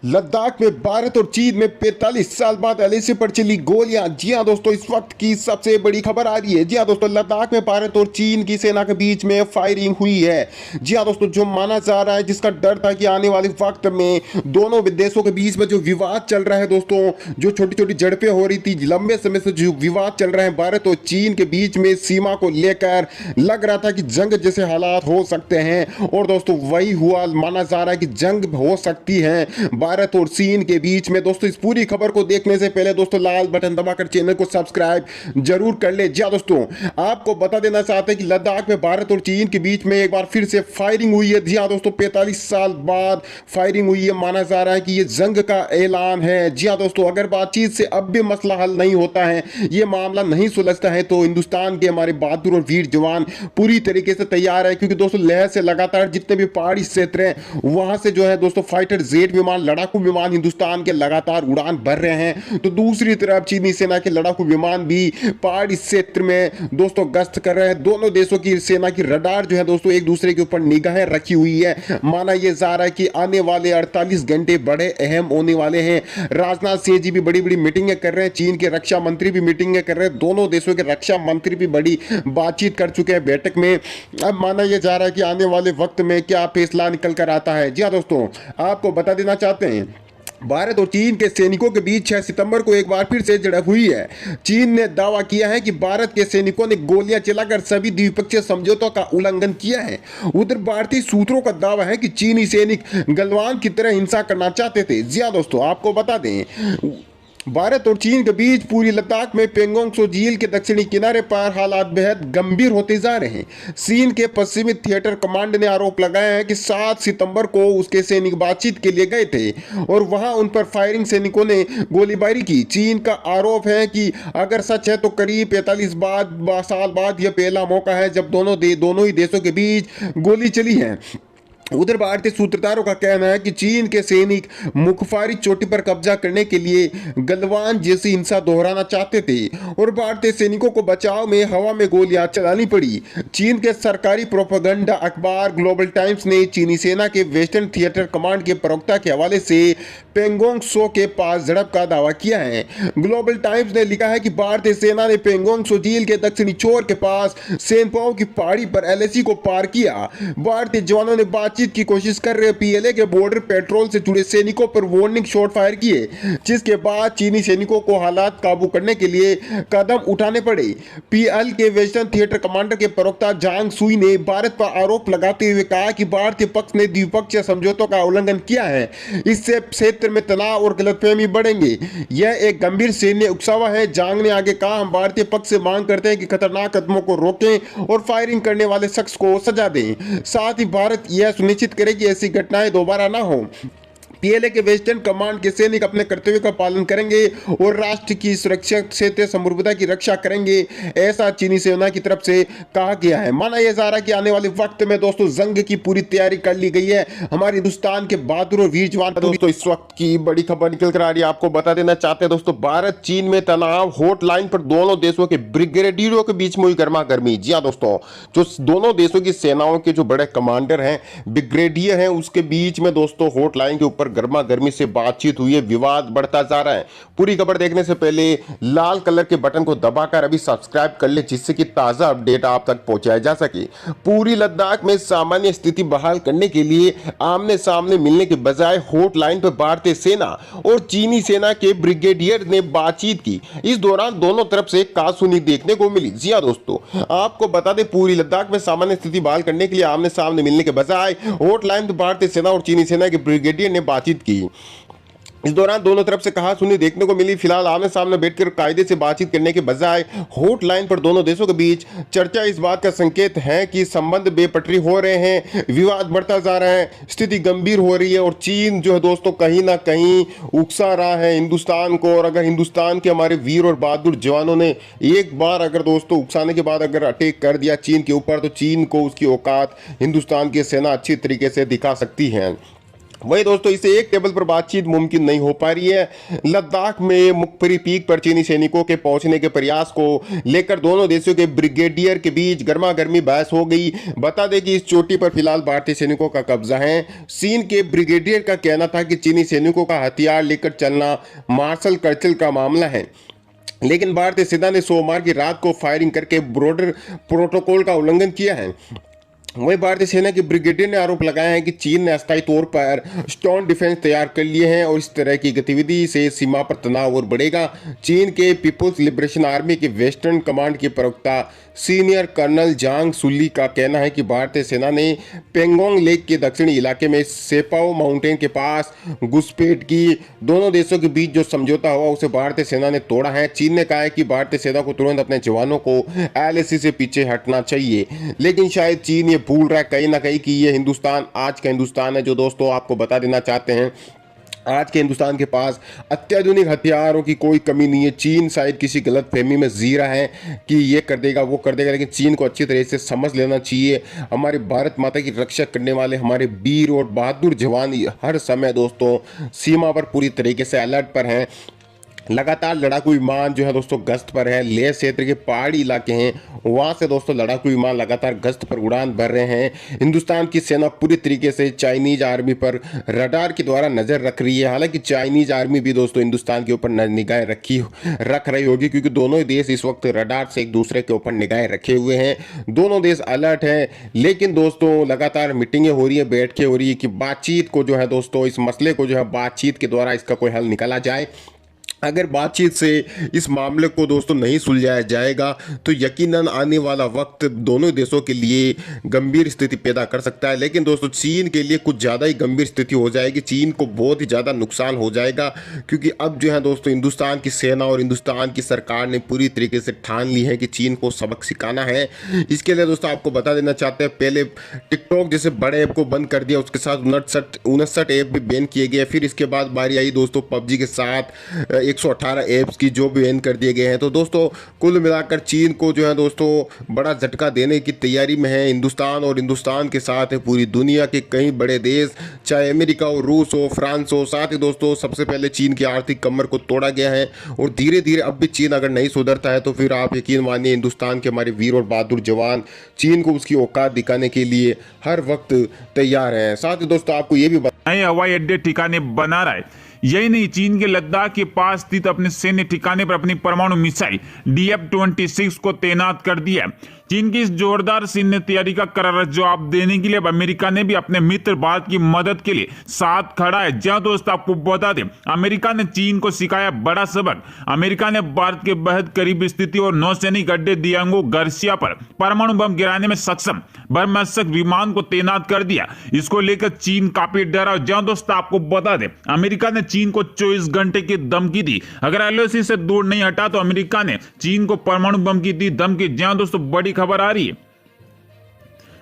लद्दाख में भारत और चीन में 45 साल बाद एलएसी पर चली गोलियां। जी हां दोस्तों, इस वक्त की सबसे बड़ी खबर आ रही है। जी हां दोस्तों, लद्दाख में भारत और चीन की सेना के बीच में फायरिंग हुई है। जी हां दोस्तों, जो माना जा रहा है, जिसका डर था कि आने वाले वक्त में दोनों देशों के बीच में जो विवाद चल रहा है दोस्तों, जो छोटी छोटी झड़पें हो रही थी, लंबे समय से जो विवाद चल रहे हैं भारत और चीन के बीच में सीमा को लेकर, लग रहा था कि जंग जैसे हालात हो सकते हैं। और दोस्तों वही हुआ, माना जा रहा है कि जंग हो सकती है भारत और चीन के बीच में। दोस्तों इस पूरी खबर को देखने से पहले दोस्तों लाल बटन दबाकर चैनल को सब्सक्राइब जरूर कर ले। जी हाँ दोस्तों, आपको बता देना चाहते हैं कि लद्दाख में भारत और चीन के बीच में एक बार फिर से फायरिंग हुई है। जी हाँ दोस्तों, 45 साल बाद फायरिंग हुई है। माना जा रहा है कि ये जंग का ऐलान है। जी हाँ दोस्तों, अगर बातचीत से अब भी मसला हल नहीं होता है, ये मामला नहीं सुलझता है, तो हिंदुस्तान के हमारे बहादुर और वीर जवान पूरी तरीके से तैयार है। क्योंकि दोस्तों लेह से लगातार जितने भी पहाड़ी क्षेत्र हैं, वहां से जो है दोस्तों फाइटर जेट विमान, लड़ाकू विमान हिंदुस्तान के लगातार उड़ान भर रहे हैं। तो दूसरी तरफ चीनी सेना के लड़ाकू विमान भी पहाड़ी क्षेत्र में दोस्तों गश्त कर रहे हैं। दोनों देशों की सेना की रडार जो है दोस्तों एक दूसरे के ऊपर निगाहें रखी हुई है। माना यह जा रहा है कि आने वाले 48 घंटे बड़े अहम होने वाले हैं। राजनाथ सिंह जी भी बड़ी बड़ी मीटिंगें कर रहे हैं, चीन के रक्षा मंत्री भी मीटिंगें कर रहे हैं, दोनों देशों के रक्षा मंत्री भी बड़ी बातचीत कर चुके हैं बैठक में। अब माना यह जा रहा है कि आने वाले वक्त में क्या फैसला निकल कर आता है। जी हाँ दोस्तों, आपको बता देना चाहते हैं, भारत और चीन के सैनिकों के बीच 6 सितंबर को एक बार फिर से झड़प हुई है। चीन ने दावा किया है कि भारत के सैनिकों ने गोलियां चलाकर सभी द्विपक्षीय समझौतों का उल्लंघन किया है। उधर भारतीय सूत्रों का दावा है कि चीनी सैनिक गलवान की तरह हिंसा करना चाहते थे। जी हाँ दोस्तों, आपको बता दें, भारत और चीन के बीच पूरी लद्दाख में पेंगोंग त्सो झील के दक्षिणी किनारे पर हालात बेहद गंभीर होते जा रहे हैं। चीन के पश्चिमी थिएटर कमांड ने आरोप लगाया है कि 7 सितंबर को उसके सैनिक बातचीत के लिए गए थे और वहां उन पर फायरिंग सैनिकों ने गोलीबारी की। चीन का आरोप है कि अगर सच है तो करीब 45 साल बाद यह पहला मौका है जब दोनों ही देशों के बीच गोली चली है। उधर भारतीय सूत्रधारों का कहना है कि चीन के सैनिक मुखफारी चोटी पर कब्जा करने के लिए गलवान जैसी हिंसा दोहराना चाहते थे और भारतीय सैनिकों को बचाव में हवा में गोलियां चलानी पड़ी। चीन के सरकारी प्रोपेगेंडा अखबार ग्लोबल टाइम्स ने चीनी सेना के वेस्टर्न थिएटर कमांड के प्रवक्ता के हवाले से पेंगोंग त्सो के पास झड़प का दावा किया है। ग्लोबल टाइम्स ने लिखा है कि भारतीय सेना ने पेंगोंग त्सो झील के दक्षिणी छोर के पास सेनपाओ की पहाड़ी पर एलएसी को पार किया। भारतीय जवानों ने बातचीत की कोशिश कर रहे पीएलए के बॉर्डर पेट्रोल से जुड़े सैनिकों पर वार्निंग शॉट फायर किए, जिसके बाद चीनी सैनिकों को हालात काबू करने के लिए कदम उठाने पड़े। पीएल के वेस्टर्न थिएटर कमांडर के प्रवक्ता जांग सुई ने भारत पर आरोप लगाते हुए कहा कि भारतीय पक्ष ने द्विपक्षीय समझौतों का उल्लंघन किया है। इससे क्षेत्र में तनाव और गलतफहमी बढ़ेंगे। यह एक गंभीर सैन्य उकसावा है। जांग ने आगे कहा, हम भारतीय पक्ष से मांग करते हैं कि खतरनाक कदमों को रोकें और फायरिंग करने वाले शख्स को सजा दें। साथ ही भारत यह सुनिश्चित करे कि ऐसी घटनाएं दोबारा ना हो। पीएलए के वेस्टर्न कमांड के सैनिक अपने कर्तव्य का पालन करेंगे और राष्ट्र की सुरक्षा, क्षेत्रीय संप्रभुता की रक्षा करेंगे, ऐसा चीनी सेना की तरफ से कहा गया है। माना यह जा रहा है कि आने वाले वक्त में दोस्तों जंग की पूरी तैयारी कर ली गई है। हमारे हिंदुस्तान के बहादुर और वीर जवान दोस्तों इस वक्त की बड़ी खबर निकल कर आ रही है। आपको बता देना चाहते हैं दोस्तों, भारत चीन में तनाव, हॉटलाइन पर दोनों देशों के ब्रिगेडियरों के बीच में हुई गर्मा गर्मी। जी हाँ दोस्तों, जो दोनों देशों की सेनाओं के जो बड़े कमांडर हैं, ब्रिगेडियर हैं, उसके बीच में दोस्तों हॉटलाइन के ऊपर गर्मा गर्मी से बातचीत हुई है। विवाद बढ़ता जा रहा है। पूरी खबर देखने से पहले लाल कलर के बटन को दबाकर अभी सब्सक्राइब कर ले, जिससे कि ताजा अपडेट आप तक पहुंचाया जा सके। पूरी लद्दाख में सामान्य स्थिति बहाल करने के लिए आमने सामने मिलने के बजाय हॉटलाइन पर भारतीय सेना और चीनी सेना के ब्रिगेडियर ने बातचीत की। इस दौरान दोनों तरफ से कहासुनी देखने को मिली। जी हाँ दोस्तों, आपको बता दें, पूरी लद्दाख में सामान्य स्थिति बहाल करने के लिए आमने सामने मिलने के बजाय हॉटलाइन पर भारतीय सेना और चीनी सेना के ब्रिगेडियर ने बातचीत की। इस दौरान दोनों तरफ से कहा सुनी देखने को मिली। फिलहाल आमने सामने बैठकर कायदे से बातचीत करने के बजाय हॉटलाइन पर दोनों देशों के बीच चर्चा इस बात का संकेत है कि संबंध बेपटरी हो रहे हैं, विवाद बढ़ता जा रहा है, स्थिति गंभीर हो रही है और चीन जो है दोस्तों कहीं ना कहीं उकसा रहा है हिंदुस्तान को। और अगर हिंदुस्तान के हमारे वीर और बहादुर जवानों ने एक बार अगर दोस्तों उकसाने के बाद अगर अटैक कर दिया चीन के ऊपर, तो चीन को उसकी औकात हिंदुस्तान की सेना अच्छी तरीके से दिखा सकती है। वही दोस्तों इसे एक टेबल पर बातचीत मुमकिन नहीं हो पा रही है। लद्दाख में मुखबिरी पीक पर चीनी सैनिकों के पहुंचने के प्रयास को लेकर दोनों देशों के ब्रिगेडियर के बीच गर्मा गर्मी बहस हो गई। बता दें कि इस चोटी पर फिलहाल भारतीय सैनिकों का कब्जा है। चीन के ब्रिगेडियर का कहना था कि चीनी सैनिकों का हथियार लेकर चलना मार्शल कर्चिल का मामला है, लेकिन भारतीय सेना ने सोमवार की रात को फायरिंग करके बॉर्डर प्रोटोकॉल का उल्लंघन किया है। वहीं भारतीय सेना के ब्रिगेडियर ने आरोप लगाया है कि चीन ने अस्थायी तौर पर स्टोन डिफेंस तैयार कर लिए हैं और इस तरह की गतिविधि से सीमा पर तनाव और बढ़ेगा। चीन के पीपुल्स लिबरेशन आर्मी के वेस्टर्न कमांड के प्रवक्ता सीनियर कर्नल जांग सुली का कहना है कि भारतीय सेना ने पेंगोंग लेक के दक्षिणी इलाके में सेपाओ माउंटेन के पास घुसपैठ की। दोनों देशों के बीच जो समझौता हुआ उसे भारतीय सेना ने तोड़ा है। चीन ने कहा है कि भारतीय सेना को तुरंत अपने जवानों को LAC से पीछे हटना चाहिए, लेकिन शायद चीन ये भूल रहा है कहीं ना कहीं कि ये हिंदुस्तान आज का हिंदुस्तान है। जो दोस्तों आपको बता देना चाहते हैं, आज के हिंदुस्तान के पास अत्याधुनिक हथियारों की कोई कमी नहीं है। चीन शायद किसी गलत फहमी में जी रहा है कि ये कर देगा वो कर देगा, लेकिन चीन को अच्छी तरह से समझ लेना चाहिए। हमारे भारत माता की रक्षा करने वाले हमारे वीर और बहादुर जवान हर समय दोस्तों सीमा पर पूरी तरीके से अलर्ट पर हैं। लगातार लड़ाकू विमान जो है दोस्तों गश्त पर है। लेह क्षेत्र के पहाड़ी इलाके हैं, वहाँ से दोस्तों लड़ाकू विमान लगातार गश्त पर उड़ान भर रहे हैं। हिंदुस्तान की सेना पूरी तरीके से चाइनीज आर्मी पर रडार के द्वारा नज़र रख रही है। हालांकि चाइनीज आर्मी भी दोस्तों हिंदुस्तान के ऊपर निगाहें रख रही होगी, क्योंकि दोनों ही देश इस वक्त रडार से एक दूसरे के ऊपर निगाहें रखे हुए हैं। दोनों देश अलर्ट हैं, लेकिन दोस्तों लगातार मीटिंगें हो रही है, बैठकें हो रही है कि बातचीत को जो है दोस्तों इस मसले को जो है बातचीत के द्वारा इसका कोई हल निकाला जाए। अगर बातचीत से इस मामले को दोस्तों नहीं सुलझाया जाएगा तो यकीनन आने वाला वक्त दोनों देशों के लिए गंभीर स्थिति पैदा कर सकता है। लेकिन दोस्तों चीन के लिए कुछ ज़्यादा ही गंभीर स्थिति हो जाएगी। चीन को बहुत ही ज़्यादा नुकसान हो जाएगा, क्योंकि अब जो है दोस्तों हिंदुस्तान की सेना और हिंदुस्तान की सरकार ने पूरी तरीके से ठान ली है कि चीन को सबक सिखाना है। इसके लिए दोस्तों आपको बता देना चाहते हैं, पहले टिकटॉक जैसे बड़े ऐप को बंद कर दिया, उसके साथ 59 ऐप भी बैन किए गए। फिर इसके बाद बारी आई दोस्तों PUBG के साथ 118 ऐप्स की जो बैन कर दिए गए हैं। तो दोस्तों कुल मिलाकर चीन को जो है दोस्तों बड़ा झटका देने की तैयारी में है हिंदुस्तान, और हिंदुस्तान के साथ है पूरी दुनिया के कई बड़े देश, चाहे अमेरिका हो, रूस हो, फ्रांस हो। साथ ही दोस्तों सबसे पहले चीन की आर्थिक कमर को तोड़ा गया है, और धीरे धीरे अब भी चीन अगर नहीं सुधरता है तो फिर आप यकीन मानिए हिंदुस्तान के हमारे वीर और बहादुर जवान चीन को उसकी औकात दिखाने के लिए हर वक्त तैयार हैं। साथ ही दोस्तों आपको ये भी नए हवाई अड्डे ठिकाने बना रहा है। यही नहीं, चीन के लद्दाख के पास स्थित अपने सैन्य ठिकाने पर अपनी परमाणु मिसाइल DF-26 को तैनात कर दिया। चीन की इस जोरदार सैन्य तैयारी का करारा जवाब देने के लिए अब अमेरिका ने भी अपने मित्र भारत की मदद के लिए साथ खड़ा है। जहां दोस्त आपको बता दें, अमेरिका ने चीन को सिखाया बड़ा सबक। अमेरिका ने भारत के बेहद करीब स्थिति और नौसैनिक अड्डे डियांगो गार्सिया पर परमाणु बम गिराने में सक्षम बर्मस्क विमान को तैनात कर दिया। इसको लेकर चीन काफी डरा। जहां दोस्त आपको बता दें, अमेरिका ने चीन को 24 घंटे की धमकी दी, अगर LAC से दूर नहीं हटा तो अमेरिका ने चीन को परमाणु बम की दी धमकी। जहां दोस्तों बड़ी खबर आ रही है,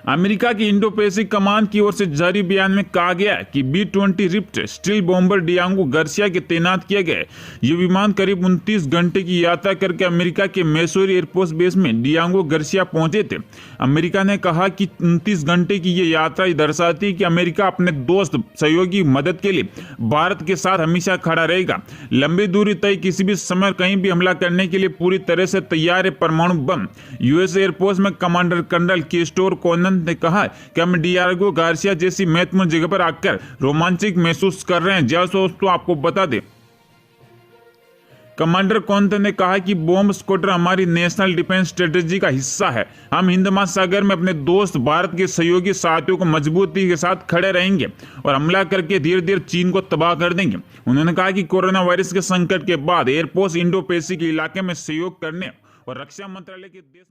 अमेरिका की इंडो पैसिफिक कमान की ओर से जारी बयान में कहा गया है कि B-20 spirit stealth bomber Diego Garcia के तैनात किए गए। ये विमान करीब 29 घंटे की यात्रा करके अमेरिका के मैसूरी एयरफोर्स बेस में डियांगो गार्सिया पहुंचे थे। अमेरिका ने कहा कि 29 घंटे की ये यात्रा दर्शाती है कि अमेरिका अपने दोस्त सहयोगी मदद के लिए भारत के साथ हमेशा खड़ा रहेगा। लंबी दूरी तय किसी भी समय कहीं भी हमला करने के लिए पूरी तरह से तैयार है परमाणु बम। US एयरफोर्स में कमांडर कर्नल केस्टोर कोनन ने कहा कि हम डियांगो गार्सिया जैसी महत्वपूर्ण जगह पर आकर रोमांचित महसूस कर रहे हैं। जैसे दोस्तों आपको बता दें, कमांडर कोंत ने कहा कि बॉम्ब स्क्वाड्रन हमारी नेशनल डिफेंस स्ट्रेटेजी का हिस्सा है। हम हिंद महासागर में अपने दोस्त भारत के सहयोगी साथियों को मजबूती के साथ खड़े रहेंगे और हमला करके धीरे धीरे चीन को तबाह कर देंगे। उन्होंने कहा कि कोरोना वायरस के संकट के बाद एयरफोर्स इंडो पैसिफिक इलाके में सहयोग करने और रक्षा मंत्रालय के देश